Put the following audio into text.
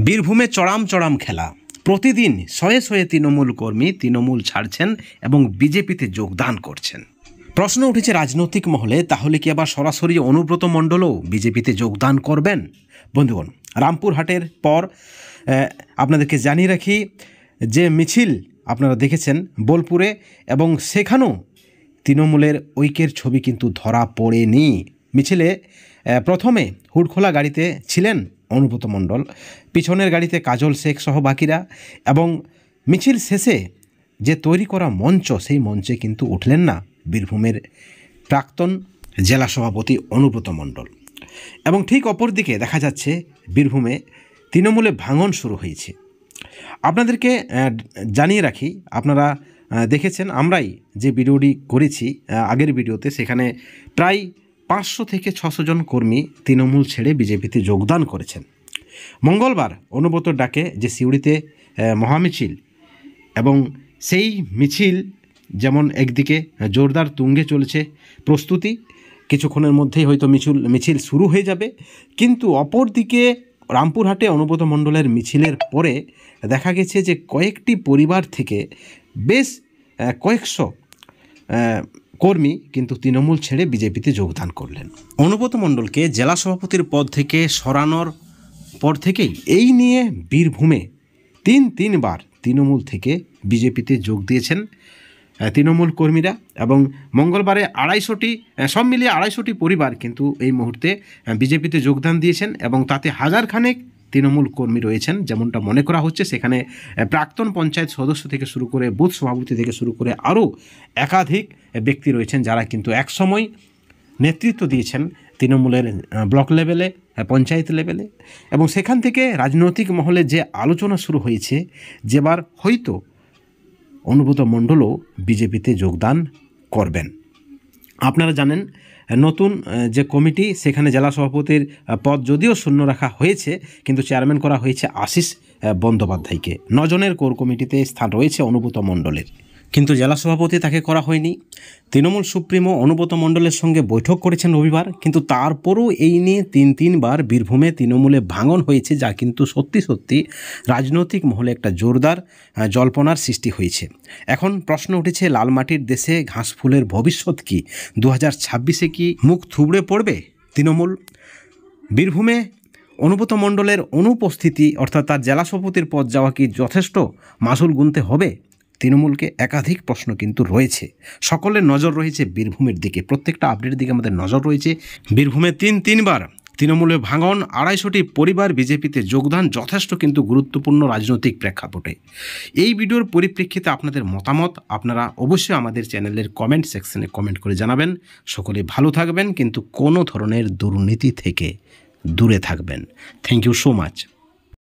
বীরভূমে চড়াম চড়াম খেলা। প্রতিদিন শয়ে শয়ে তৃণমূল কর্মী তৃণমূল ছাড়ছেন এবং বিজেপিতে যোগদান করছেন। প্রশ্ন উঠেছে রাজনৈতিক মহলে, তাহলে কি আবার সরাসরি অনুব্রত মণ্ডলও বিজেপিতে যোগদান করবেন? বন্ধুগণ, রামপুরহাটের পর আপনাদেরকে জানিয়ে রাখি যে মিছিল আপনারা দেখেছেন বোলপুরে, এবং সেখানেও তৃণমূলের ঐক্যের ছবি কিন্তু ধরা পড়েনি। মিছিলে প্রথমে হুডখোলা গাড়িতে ছিলেন অনুব্রত মণ্ডল, পিছনের গাড়িতে কাজল শেখ সহ বাকিরা, এবং মিছিল শেষে যে তৈরি করা মঞ্চ, সেই মঞ্চে কিন্তু উঠলেন না বীরভূমের প্রাক্তন জেলা সভাপতি অনুব্রত মণ্ডল। এবং ঠিক অপরদিকে দেখা যাচ্ছে বীরভূমে তৃণমূলে ভাঙন শুরু হয়েছে। আপনাদেরকে জানিয়ে রাখি, আপনারা দেখেছেন আমরাই যে ভিডিওটি করেছি আগের ভিডিওতে, সেখানে প্রায় 500 থেকে 600 জন কর্মী তৃণমূল ছেড়ে বিজেপিতে যোগদান করেছেন। মঙ্গলবার অনুব্রতর ডাকে যে সিউড়িতে মহামিছিল, এবং সেই মিছিল যেমন একদিকে জোরদার তুঙ্গে চলেছে প্রস্তুতি, কিছুক্ষণের মধ্যেই হয়তো মিছিল শুরু হয়ে যাবে, কিন্তু অপরদিকে রামপুরহাটে অনুব্রত মণ্ডলের মিছিলের পরে দেখা গেছে যে কয়েকটি পরিবার থেকে বেশ কয়েকশো কর্মী কিন্তু তৃণমূল ছেড়ে বিজেপিতে যোগদান করলেন। অনুব্রত মণ্ডলকে জেলা সভাপতির পদ থেকে সরানোর পর থেকেই এই নিয়ে বীরভূমে তিনবার তৃণমূল থেকে বিজেপিতে যোগ দিয়েছেন তৃণমূল কর্মীরা, এবং মঙ্গলবারে 250টি, সব মিলিয়ে 250টি পরিবার কিন্তু এই মুহূর্তে বিজেপিতে যোগদান দিয়েছেন, এবং তাতে হাজারখানেক তৃণমূল কর্মী রয়েছেন যেমনটা মনে করা হচ্ছে। সেখানে প্রাক্তন পঞ্চায়েত সদস্য থেকে শুরু করে বুথ সভাপতি থেকে শুরু করে আরও একাধিক ব্যক্তি রয়েছেন যারা কিন্তু একসময় নেতৃত্ব দিয়েছেন তৃণমূলের ব্লক লেভেলে, পঞ্চায়েত লেভেলে, এবং সেখান থেকে রাজনৈতিক মহলে যে আলোচনা শুরু হয়েছে যেবার হয়তো অনুব্রত মণ্ডলও বিজেপিতে যোগদান করবেন। আপনারা জানেন নতুন যে কমিটি, সেখানে জেলা সভাপতির পদ যদিও শূন্য রাখা হয়েছে, কিন্তু চেয়ারম্যান করা হয়েছে আশিস বন্দ্যোপাধ্যায়কে। 9 জনের কোর কমিটিতে স্থান রয়েছে অনুব্রত মণ্ডলের, কিন্তু জেলা সভাপতি তাকে করা হয়নি। তৃণমূল সুপ্রিমো অনুব্রত মণ্ডলের সঙ্গে বৈঠক করেছেন রবিবার, কিন্তু তারপরও এই নিয়ে তিনবার বীরভূমে তৃণমূলে ভাঙন হয়েছে, যা কিন্তু সত্যি রাজনৈতিক মহলে একটা জোরদার জল্পনার সৃষ্টি হয়েছে। এখন প্রশ্ন উঠেছে, লাল মাটির দেশে ঘাসফুলের ভবিষ্যৎ কি? 2026-এ কি মুখ থুবড়ে পড়বে তৃণমূল? বীরভূমে অনুব্রত মণ্ডলের অনুপস্থিতি, অর্থাৎ তার জেলা সভাপতির পদ যাওয়া কি যথেষ্ট মাসুল গুনতে হবে তৃণমূলকে? একাধিক প্রশ্ন কিন্তু রয়েছে। সকলের নজর রয়েছে বীরভূমের দিকে, প্রত্যেকটা আপডেটের দিকে আমাদের নজর রয়েছে। বীরভূমে তিনবার তৃণমূলে ভাঙন, 250টি পরিবার বিজেপিতে যোগদান, যথেষ্ট কিন্তু গুরুত্বপূর্ণ রাজনৈতিক প্রেক্ষাপটে। এই ভিডিওর পরিপ্রেক্ষিতে আপনাদের মতামত আপনারা অবশ্যই আমাদের চ্যানেলের কমেন্ট সেকশনে কমেন্ট করে জানাবেন। সকলে ভালো থাকবেন, কিন্তু কোনো ধরনের দুর্নীতি থেকে দূরে থাকবেন। Thank you so much.